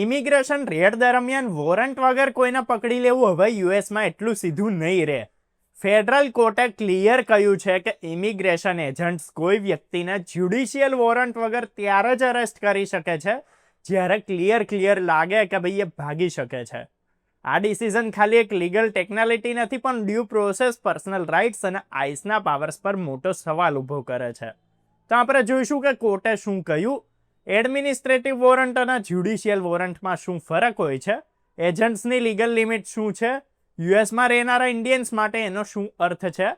Immigration red દરમિયાન warrant વગર કોઈને પકડી લેવું હવે યુએસમાં એટલું સીધું નહીં રહે. ફેડરલ કોર્ટે ક્લિયર કહ્યું છે કે ઇમિગ્રેશન એજન્ટ્સ કોઈ વ્યક્તિને જ્યુડિશિયલ વોરંટ વગર ત્યારે જ અરેસ્ટ કરી શકે છે જ્યારે ક્લિયર લાગે કે ભાઈ એ ભાગી શકે છે. આ ડિસિઝન ખાલી એક લીગલ ટેકનિકલિટી નથી પણ ડ્યુ પ્રોસેસ, પર્સનલ રાઇટ્સ અને આઈસના પાવર્સ પર મોટો સવાલ ઊભો કરે છે. તો આપણે જોઈશું કે કોર્ટે શું કહ્યું, એડમિનિસ્ટ્રેટિવ વોરંટ અને જ્યુડિશિયલ વોરંટમાં શું ફરક હોય છે, એજન્ટ્સની લીગલ લિમિટ શું છે, યુએસમાં રહેનારા ઇન્ડિયન્સ માટે એનો શું અર્થ છે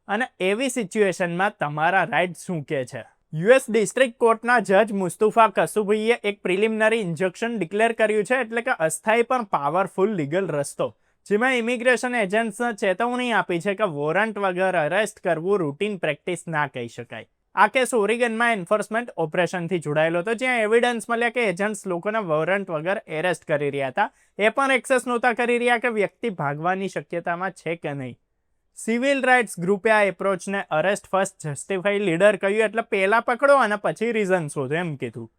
અને એવી સિચ્યુએશનમાં તમારા રાઇટ શું કહે છે. યુએસ ડિસ્ટ્રિક્ટ કોર્ટના જજ મુસ્તુફા કસુબીએ એક પ્રિલિમિનરી ઇન્જેક્શન ડિક્લેર કર્યું છે, એટલે કે અસ્થાયી પણ પાવરફુલ લીગલ રસ્તો, જેમાં ઇમિગ્રેશન એજન્ટ્સને ચેતવણી આપી છે કે વોરંટ વગર અરેસ્ટ કરવું રૂટીન પ્રેક્ટિસ ના કહી શકાય. આ કેસ ઓરિગનમાં એન્ફોર્સમેન્ટ ઓપરેશનથી જોડાયેલો હતો, જ્યાં એવિડન્સ મળ્યા કે એજન્ટ્સ લોકોને વોરંટ વગર એરેસ્ટ કરી રહ્યા હતા. એ પણ એક્સેસ નહોતા કરી રહ્યા કે વ્યક્તિ ભાગવાની શક્યતામાં છે કે નહીં. સિવિલ રાઇટ્સ ગ્રુપે આ એપ્રોચને અરેસ્ટ ફર્સ્ટ જસ્ટિફાઈ લીડર કહ્યું, એટલે પહેલા પકડો અને પછી રીઝન શોધો એમ કીધું.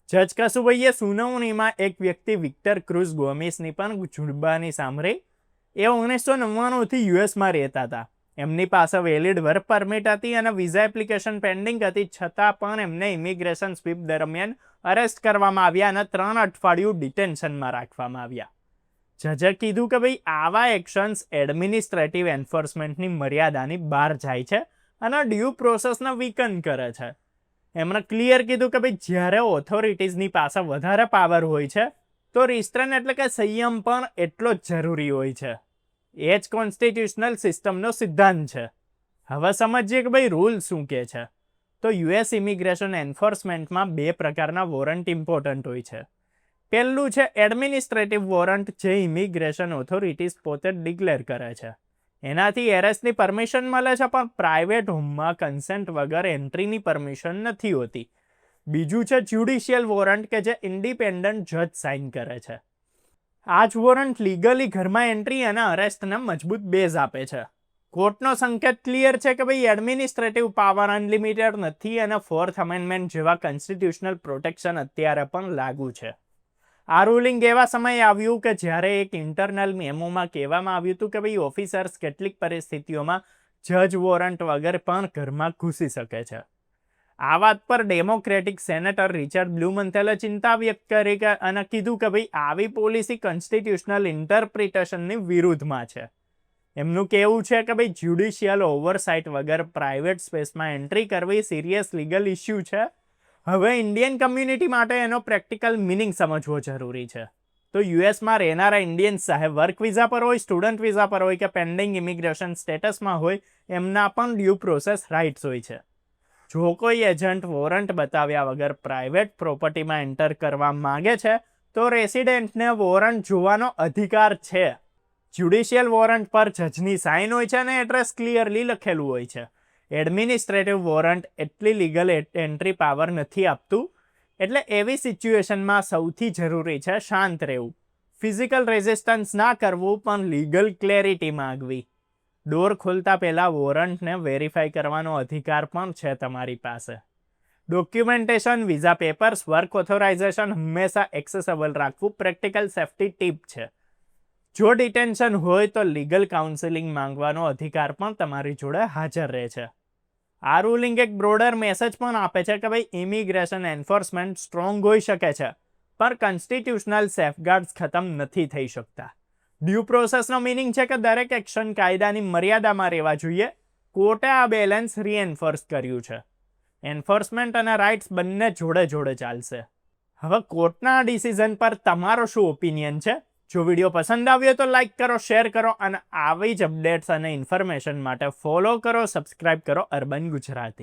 જજ કસુબીએ સુનાવણીમાં એક વ્યક્તિ વિક્ટર ક્રુઝ ગોમિસની પણ જુબાની સાંભળી. એ 1999થી યુએસમાં રહેતા હતા. એમની પાસે વેલિડ વર્ક પરમિટ હતી અને વિઝા એપ્લિકેશન પેન્ડિંગ હતી, છતાં પણ એમને ઇમિગ્રેશન સ્વીપ દરમિયાન અરેસ્ટ કરવામાં આવ્યા અને 3 અઠવાડિયું ડિટેન્શનમાં રાખવામાં આવ્યા. જજે કીધું કે ભાઈ આવા એક્શન્સ એડમિનિસ્ટ્રેટિવ એન્ફોર્સમેન્ટની મર્યાદાની બહાર જાય છે અને ડ્યુ પ્રોસેસને વીકન કરે છે. એમણે ક્લિયર કીધું કે ભાઈ જ્યારે ઓથોરિટીઝની પાસે વધારે પાવર હોય છે તો રિસ્ટ્રેન એટલે કે સંયમ પણ એટલો જ જરૂરી હોય છે. એ જ કોન્સ્ટિટ્યુશનલ સિસ્ટમનો સિદ્ધાંત છે. હવે સમજીએ કે ભાઈ રૂલ શું કહે છે. તો યુએસ ઇમિગ્રેશન એન્ફોર્સમેન્ટમાં 2 પ્રકારના વોરંટ ઇમ્પોર્ટન્ટ હોય છે. પહેલું છે એડમિનિસ્ટ્રેટિવ વોરંટ, જે ઇમિગ્રેશન ઓથોરિટીઝ પોતે ડિક્લેર કરે છે. એનાથી એરેસ્ટની પરમિશન મળે છે, પણ પ્રાઇવેટ હોમમાં કન્સેન્ટ વગર એન્ટ્રીની પરમિશન નથી હોતી. બીજું છે જ્યુડિશિયલ વોરંટ, કે જે ઇન્ડિપેન્ડન્ટ જજ સાઇન કરે છે. આ જ વોરંટ લીગલી ઘરમાં એન્ટ્રી અને અરેસ્ટને મજબૂત બેઝ આપે છે. કોર્ટનો સંકેત ક્લિયર છે કે ભાઈ એડમિનિસ્ટ્રેટિવ પાવર અનલિમિટેડ નથી અને 4th અમેન્ડમેન્ટ જેવા કોન્સ્ટિટ્યુશનલ પ્રોટેક્શન અત્યારે પણ લાગુ છે. આ રૂલિંગ એવા સમયે આવ્યું કે જ્યારે એક ઇન્ટરનલ મેમોમાં કહેવામાં આવ્યું હતું કે ભાઈ ઓફિસર્સ કેટલીક પરિસ્થિતિઓમાં જજ વોરંટ વગર પણ ઘરમાં ઘૂસી શકે છે. આ વાત પર ડેમોક્રેટિક સેનેટર રિચર્ડ બ્લુમેન્થલે ચિંતા વ્યક્ત કરી અને કીધું કે ભાઈ આવી પોલિસી કોન્સ્ટિટ્યુશનલ ઇન્ટરપ્રિટેશનની વિરુદ્ધમાં છે. એમનું કહેવું છે કે ભાઈ જ્યુડિશિયલ ઓવરસાઇટ વગર પ્રાઇવેટ સ્પેસમાં એન્ટ્રી કરવી સિરિયસ લીગલ ઇસ્યુ છે. હવે ઇન્ડિયન કમ્યુનિટી માટે એનો પ્રેક્ટિકલ મિનિંગ સમજવો જરૂરી છે. તો યુએસમાં રહેનારા ઇન્ડિયન્સ ચાહે વર્ક વિઝા પર હોય, સ્ટુડન્ટ વિઝા પર હોય કે પેન્ડિંગ ઇમિગ્રેશન સ્ટેટસમાં હોય, એમના પણ ડ્યુ પ્રોસેસ રાઇટ્સ હોય છે. જો કોઈ એજન્ટ વોરંટ બતાવ્યા વગર પ્રાઇવેટ પ્રોપર્ટીમાં એન્ટર કરવા માંગે છે તો રેસિડેન્ટને વોરંટ જોવાનો અધિકાર છે. જ્યુડિશિયલ વોરંટ પર જજની સાઇન હોય છે અને એડ્રેસ ક્લિયરલી લખેલું હોય છે. એડમિનિસ્ટ્રેટિવ વોરંટ એટલી લીગલ એન્ટ્રી પાવર નથી આપતું. એટલે એવી સિચ્યુએશનમાં સૌથી જરૂરી છે શાંત રહેવું, ફિઝિકલ રેઝિસ્ટન્સ ના કરવું, પણ લીગલ ક્લેરિટી માંગવી. ડોર ખોલતા પહેલા વોરંટને વેરીફાઈ કરવાનો અધિકાર પણ છે તમારી પાસે. Documentation, visa papers, work authorisation હંમેશા એક્સેસેબલ રાખવું પ્રેક્ટિકલ સેફ્ટી ટીપ છે. જો ડિટેન્શન હોય તો લીગલ કાઉન્સિલિંગ માંગવાનો અધિકાર પણ તમારી જોડે હાજર રહે છે. આ રૂલિંગ એક બ્રોડર મેસેજ પણ આપે છે કે ભાઈ ઇમિગ્રેશન એન્ફોર્સમેન્ટ સ્ટ્રોંગ હોઈ શકે છે, પણ કોન્સ્ટિટ્યુશનલ સેફગાર્ડ્સ ખતમ નથી થઈ શકતા. ડ્યુ પ્રોસેસનો મિનિંગ છે કે દરેક એક્શન કાયદાની મર્યાદામાં રહેવા જોઈએ. કોર્ટે આ બેલેન્સ રીએન્ફોર્સ કર્યું છે. એન્ફોર્સમેન્ટ અને રાઇટ્સ બંને જોડે ચાલશે. હવે કોર્ટના ડિસિઝન પર તમારો શું ઓપિનિયન છે? જો વિડીયો પસંદ આવ્યો તો લાઇક કરો, શેર કરો અને આવી જ અપડેટ્સ અને ઇન્ફોર્મેશન માટે ફોલો કરો, સબસ્ક્રાઇબ કરો અર્બન ગુજરાતી.